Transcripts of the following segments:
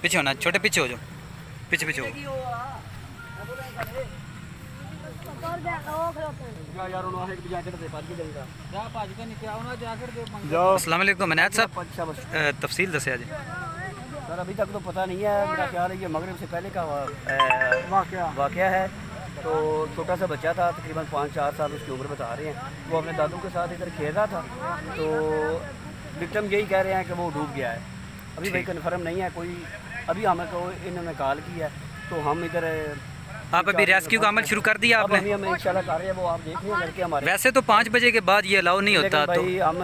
पीछे होना, छोटे पीछे हो जाओ, पीछे पीछे हो। अस्सलाम वालेकुम मनायत साहब, तफसील दसिया जी। सर अभी तक तो पता नहीं है, मेरा ख्याल है ये मगरिब से पहले का वाक़या है। तो छोटा सा बच्चा था, तकरीबन 5-4 साल उसकी उम्र बता रहे हैं। वो अपने दादू के साथ इधर खेल रहा था, तो विक्टिम यही कह रहे हैं कि वो डूब गया है। अभी भाई कन्फर्म नहीं है कोई, अभी हमें को इन्होंने कॉल की है, तो हम इधर आप अभी रेस्क्यू का अमल शुरू कर दिया आपने? अभी हम इंशाल्लाह कर रहे हैं, वो आप देख रहे हैं लड़के हमारे। वैसे तो 5 बजे के बाद ये अलाउ नहीं होता, तो भाई हम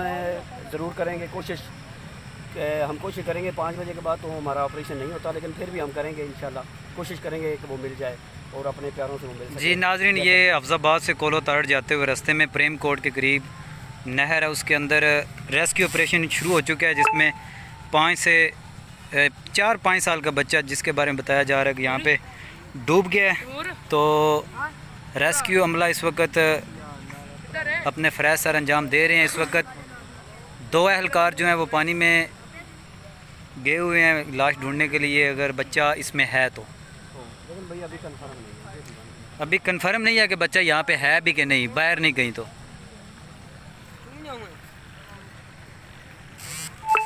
ज़रूर करेंगे कोशिश, हम कोशिश करेंगे 5 बजे के बाद तो हमारा ऑपरेशन नहीं होता, लेकिन फिर भी हम करेंगे इंशाल्लाह, कोशिश करेंगे कि वो मिल जाए और अपने प्यारों से वो मिल जाए। जी नाजरीन, ये अफजाबाद से कोलो ताड़ जाते हुए रास्ते में प्रेम कोर्ट के करीब नहर है, उसके अंदर रेस्क्यू ऑपरेशन शुरू हो चुका है, जिसमें 4-5 साल का बच्चा, जिसके बारे में बताया जा रहा है कि यहाँ पे डूब गया है। तो रेस्क्यू अमला इस वक्त अपने फ़रज़ सर अंजाम दे रहे हैं। इस वक्त 2 अहलकार जो हैं वो पानी में गए हुए हैं लाश ढूंढने के लिए, अगर बच्चा इसमें है तो। लेकिन भाई अभी कंफर्म नहीं है, अभी कंफर्म नहीं है कि बच्चा यहाँ पे है भी कि नहीं, बाहर नहीं गई तो।